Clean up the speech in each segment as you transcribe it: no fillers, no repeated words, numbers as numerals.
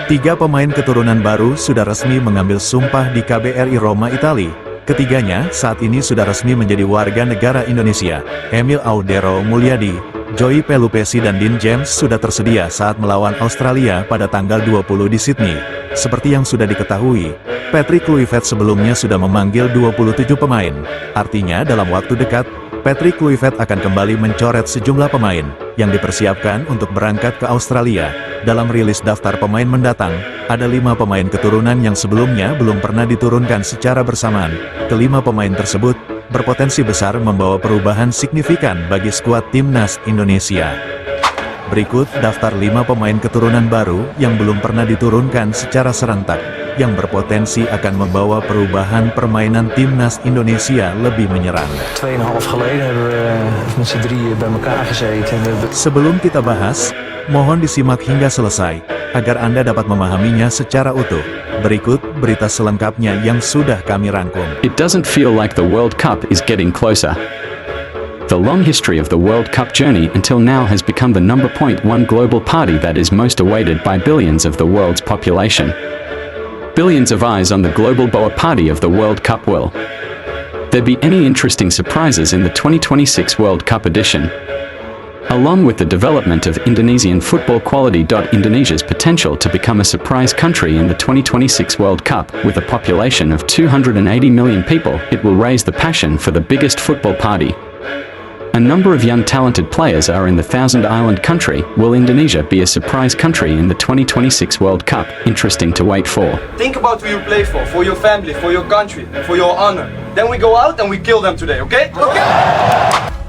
3 pemain keturunan baru sudah resmi mengambil sumpah di KBRI Roma, Italia. Ketiganya saat ini sudah resmi menjadi warga negara Indonesia. Emil Audero Mulyadi, Joey Pelupesi dan Dean James sudah tersedia saat melawan Australia pada tanggal 20 di Sydney. Seperti yang sudah diketahui, Patrick Kluivert sebelumnya sudah memanggil 27 pemain. Artinya dalam waktu dekat, Patrick Kluivert akan kembali mencoret sejumlah pemain yang dipersiapkan untuk berangkat ke Australia. Dalam rilis daftar pemain mendatang, ada 5 pemain keturunan yang sebelumnya belum pernah diturunkan secara bersamaan. Kelima pemain tersebut berpotensi besar membawa perubahan signifikan bagi skuad timnas Indonesia. Berikut daftar 5 pemain keturunan baru yang belum pernah diturunkan secara serentak, yang berpotensi akan membawa perubahan permainan timnas Indonesia lebih menyerang. 2,5 geleden hebben we met z'n drieën bij elkaar gezeten. Sebelum kita bahas, mohon disimak hingga selesai, agar Anda dapat memahaminya secara utuh. Berikut berita selengkapnya yang sudah kami rangkum. It doesn't feel like the World Cup is getting closer. The long history of the World Cup journey until now has become the #1 global party that is most awaited by billions of the world's population. Billions of eyes on the global BOA party of the World Cup. Will there be any interesting surprises in the 2026 World Cup edition? Along with the development of Indonesian football quality. Indonesia's potential to become a surprise country in the 2026 World Cup, with a population of 280 million people, it will raise the passion for the biggest football party. A number of young talented players are in the Thousand Island country. Will Indonesia be a surprise country in the 2026 World Cup? Interesting to wait for. Think about who you play for your family, for your country, for your honor. Then we go out and we kill them today, okay? Okay?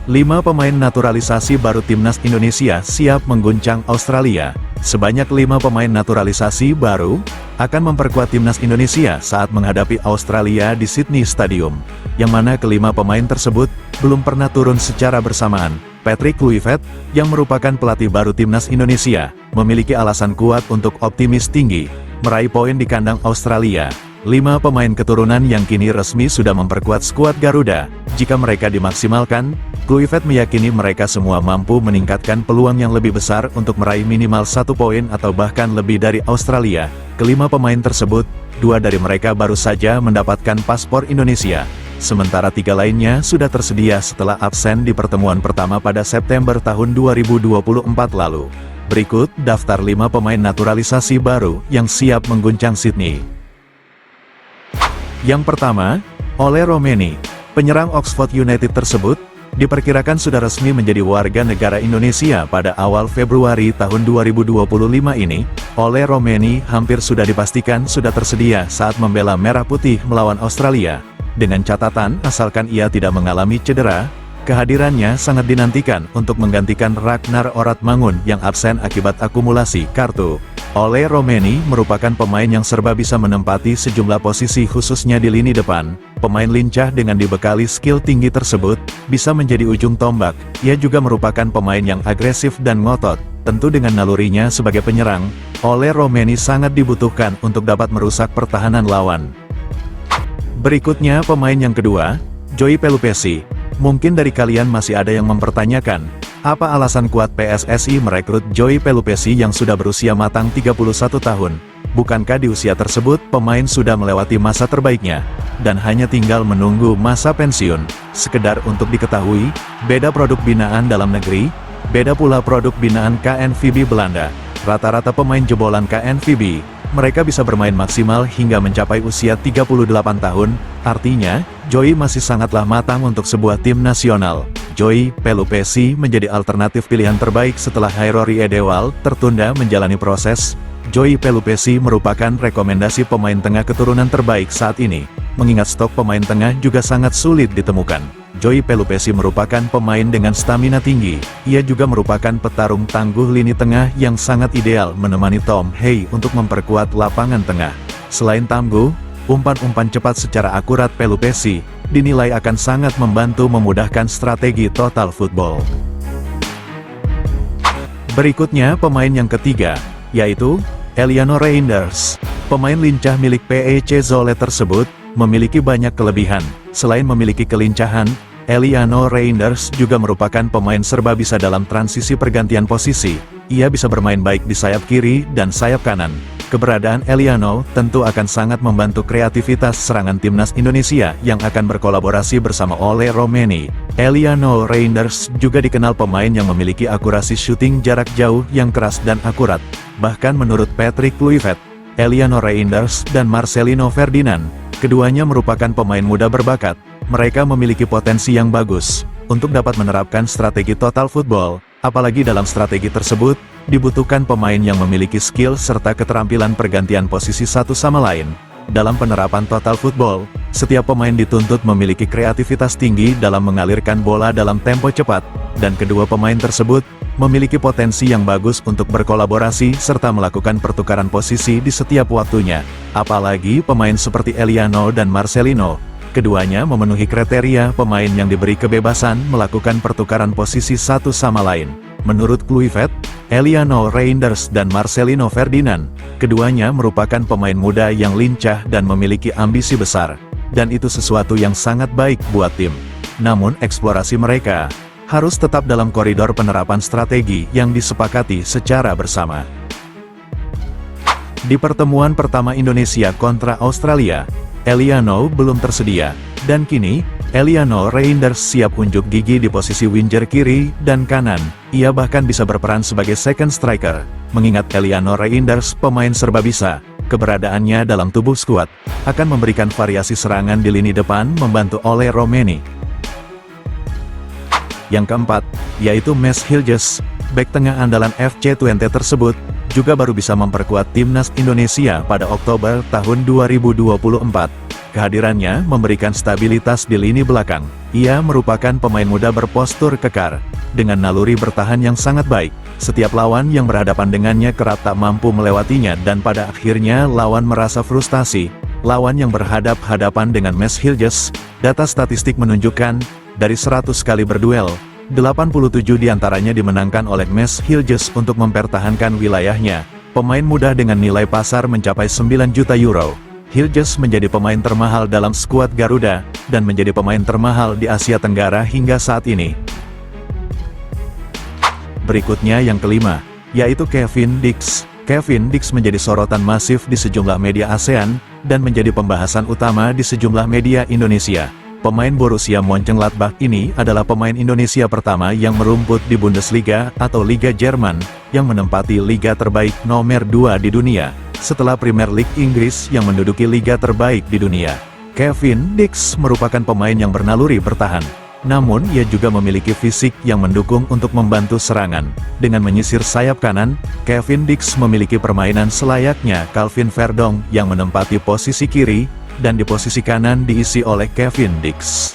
5 pemain naturalisasi baru timnas Indonesia siap mengguncang Australia. Sebanyak 5 pemain naturalisasi baru akan memperkuat timnas Indonesia saat menghadapi Australia di Sydney Stadium, yang mana kelima pemain tersebut belum pernah turun secara bersamaan. Patrick Kluivert, yang merupakan pelatih baru timnas Indonesia, memiliki alasan kuat untuk optimis tinggi meraih poin di kandang Australia. 5 pemain keturunan yang kini resmi sudah memperkuat skuad Garuda. Jika mereka dimaksimalkan, Kluivert meyakini mereka semua mampu meningkatkan peluang yang lebih besar untuk meraih minimal 1 poin atau bahkan lebih dari Australia. Kelima pemain tersebut, 2 dari mereka baru saja mendapatkan paspor Indonesia, sementara 3 lainnya sudah tersedia setelah absen di pertemuan pertama pada September tahun 2024 lalu. Berikut daftar 5 pemain naturalisasi baru yang siap mengguncang Sydney. Yang pertama, Ole Romeni. Penyerang Oxford United tersebut diperkirakan sudah resmi menjadi warga negara Indonesia pada awal Februari tahun 2025 ini. Ole Romeni hampir sudah dipastikan sudah tersedia saat membela Merah Putih melawan Australia. Dengan catatan, asalkan ia tidak mengalami cedera, kehadirannya sangat dinantikan untuk menggantikan Ragnar Oratmangun yang absen akibat akumulasi kartu. Ole Romeni merupakan pemain yang serba bisa menempati sejumlah posisi khususnya di lini depan. Pemain lincah dengan dibekali skill tinggi tersebut bisa menjadi ujung tombak. Ia juga merupakan pemain yang agresif dan ngotot. Tentu dengan nalurinya sebagai penyerang, Ole Romeni sangat dibutuhkan untuk dapat merusak pertahanan lawan. Berikutnya pemain yang kedua, Joey Pelupesi. Mungkin dari kalian masih ada yang mempertanyakan, apa alasan kuat PSSI merekrut Joey Pelupesi yang sudah berusia matang 31 tahun? Bukankah di usia tersebut pemain sudah melewati masa terbaiknya, dan hanya tinggal menunggu masa pensiun? Sekedar untuk diketahui, beda produk binaan dalam negeri, beda pula produk binaan KNVB Belanda. Rata-rata pemain jebolan KNVB, mereka bisa bermain maksimal hingga mencapai usia 38 tahun, artinya, Joey masih sangatlah matang untuk sebuah tim nasional. Joey Pelupesi menjadi alternatif pilihan terbaik setelah Hairori Edewal tertunda menjalani proses. Joey Pelupesi merupakan rekomendasi pemain tengah keturunan terbaik saat ini, mengingat stok pemain tengah juga sangat sulit ditemukan. Joey Pelupesi merupakan pemain dengan stamina tinggi. Ia juga merupakan petarung tangguh lini tengah yang sangat ideal menemani Tom Hay untuk memperkuat lapangan tengah. Selain tangguh, umpan-umpan cepat secara akurat Pelupesi dinilai akan sangat membantu memudahkan strategi total football. Berikutnya pemain yang ketiga, yaitu Eliano Reinders. Pemain lincah milik PEC Zwolle tersebut memiliki banyak kelebihan. Selain memiliki kelincahan, Eliano Reinders juga merupakan pemain serba bisa dalam transisi pergantian posisi. Ia bisa bermain baik di sayap kiri dan sayap kanan. Keberadaan Eliano tentu akan sangat membantu kreativitas serangan timnas Indonesia yang akan berkolaborasi bersama Ole Romeni. Eliano Reinders juga dikenal pemain yang memiliki akurasi syuting jarak jauh yang keras dan akurat. Bahkan menurut Patrick Kluivert, Eliano Reinders dan Marcelino Ferdinand, keduanya merupakan pemain muda berbakat. Mereka memiliki potensi yang bagus untuk dapat menerapkan strategi total football, apalagi dalam strategi tersebut, dibutuhkan pemain yang memiliki skill serta keterampilan pergantian posisi satu sama lain. Dalam penerapan total football, setiap pemain dituntut memiliki kreativitas tinggi dalam mengalirkan bola dalam tempo cepat, dan kedua pemain tersebut memiliki potensi yang bagus untuk berkolaborasi serta melakukan pertukaran posisi di setiap waktunya. Apalagi pemain seperti Eliano dan Marcelino, keduanya memenuhi kriteria pemain yang diberi kebebasan melakukan pertukaran posisi satu sama lain. Menurut Kluivert, Eliano Reinders dan Marcelino Ferdinand, keduanya merupakan pemain muda yang lincah dan memiliki ambisi besar, dan itu sesuatu yang sangat baik buat tim. Namun eksplorasi mereka harus tetap dalam koridor penerapan strategi yang disepakati secara bersama. Di pertemuan pertama Indonesia kontra Australia, Eliano belum tersedia, dan kini, Eliano Reinders siap unjuk gigi di posisi winger kiri dan kanan. Ia bahkan bisa berperan sebagai second striker. Mengingat Eliano Reinders pemain serba bisa, keberadaannya dalam tubuh skuad akan memberikan variasi serangan di lini depan membantu Ole Romeni. Yang keempat, yaitu Mes Hiljes, bek tengah andalan FC Twente tersebut, juga baru bisa memperkuat timnas Indonesia pada Oktober tahun 2024. Kehadirannya memberikan stabilitas di lini belakang. Ia merupakan pemain muda berpostur kekar, dengan naluri bertahan yang sangat baik. Setiap lawan yang berhadapan dengannya kerap tak mampu melewatinya dan pada akhirnya lawan merasa frustasi. Lawan yang berhadap-hadapan dengan Mes Hiljes, data statistik menunjukkan, dari 100 kali berduel, 87 diantaranya dimenangkan oleh Mes Hiljes untuk mempertahankan wilayahnya. Pemain muda dengan nilai pasar mencapai 9 juta euro. Hiljes menjadi pemain termahal dalam skuad Garuda, dan menjadi pemain termahal di Asia Tenggara hingga saat ini. Berikutnya yang kelima, yaitu Kevin Dix. Kevin Dix menjadi sorotan masif di sejumlah media ASEAN, dan menjadi pembahasan utama di sejumlah media Indonesia. Pemain Borussia Mönchengladbach ini adalah pemain Indonesia pertama yang merumput di Bundesliga atau Liga Jerman, yang menempati liga terbaik nomor 2 di dunia, setelah Premier League Inggris yang menduduki liga terbaik di dunia. Kevin Dix merupakan pemain yang bernaluri bertahan. Namun ia juga memiliki fisik yang mendukung untuk membantu serangan. Dengan menyisir sayap kanan, Kevin Dix memiliki permainan selayaknya Calvin Verdong yang menempati posisi kiri, dan di posisi kanan diisi oleh Kevin Dix.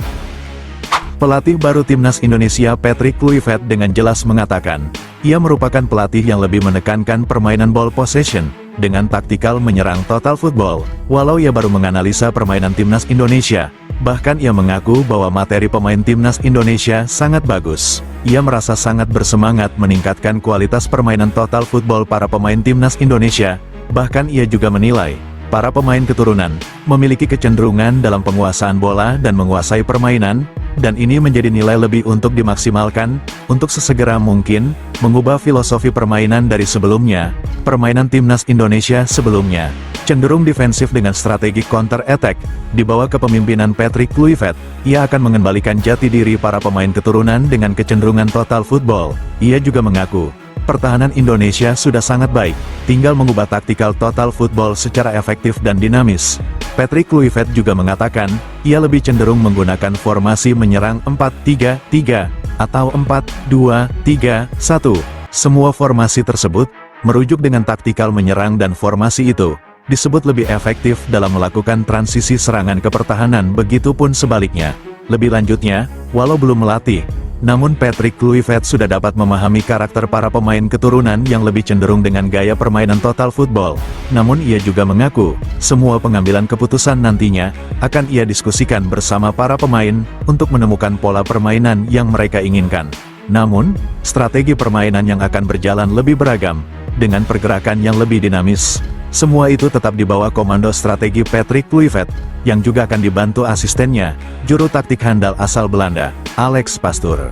Pelatih baru timnas Indonesia Patrick Kluivert dengan jelas mengatakan, ia merupakan pelatih yang lebih menekankan permainan ball possession, dengan taktikal menyerang total football. Walau ia baru menganalisa permainan timnas Indonesia, bahkan ia mengaku bahwa materi pemain timnas Indonesia sangat bagus. Ia merasa sangat bersemangat meningkatkan kualitas permainan total football para pemain timnas Indonesia. Bahkan ia juga menilai, para pemain keturunan memiliki kecenderungan dalam penguasaan bola dan menguasai permainan, dan ini menjadi nilai lebih untuk dimaksimalkan, untuk sesegera mungkin, mengubah filosofi permainan dari sebelumnya. Permainan timnas Indonesia sebelumnya cenderung defensif dengan strategi counter-attack. Di bawah kepemimpinan Patrick Kluivert, ia akan mengembalikan jati diri para pemain keturunan dengan kecenderungan total football. Ia juga mengaku, pertahanan Indonesia sudah sangat baik, tinggal mengubah taktikal total football secara efektif dan dinamis. Patrick Kluivert juga mengatakan, ia lebih cenderung menggunakan formasi menyerang 4-3-3, atau 4-2-3-1. Semua formasi tersebut merujuk dengan taktikal menyerang, dan formasi itu disebut lebih efektif dalam melakukan transisi serangan ke pertahanan, begitupun sebaliknya. Lebih lanjutnya, walau belum melatih, namun Patrick Kluivert sudah dapat memahami karakter para pemain keturunan yang lebih cenderung dengan gaya permainan total football. Namun ia juga mengaku, semua pengambilan keputusan nantinya akan ia diskusikan bersama para pemain untuk menemukan pola permainan yang mereka inginkan. Namun, strategi permainan yang akan berjalan lebih beragam, dengan pergerakan yang lebih dinamis. Semua itu tetap di bawah komando strategi Patrick Kluivert, yang juga akan dibantu asistennya, juru taktik handal asal Belanda, Alex Pastoor.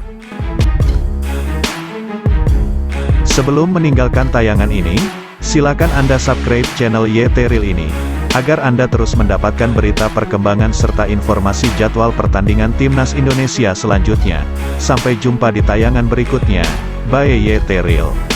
Sebelum meninggalkan tayangan ini, Silakan Anda subscribe channel YT Real ini, agar Anda terus mendapatkan berita perkembangan serta informasi jadwal pertandingan Timnas Indonesia selanjutnya. Sampai jumpa di tayangan berikutnya. Bye YT Real.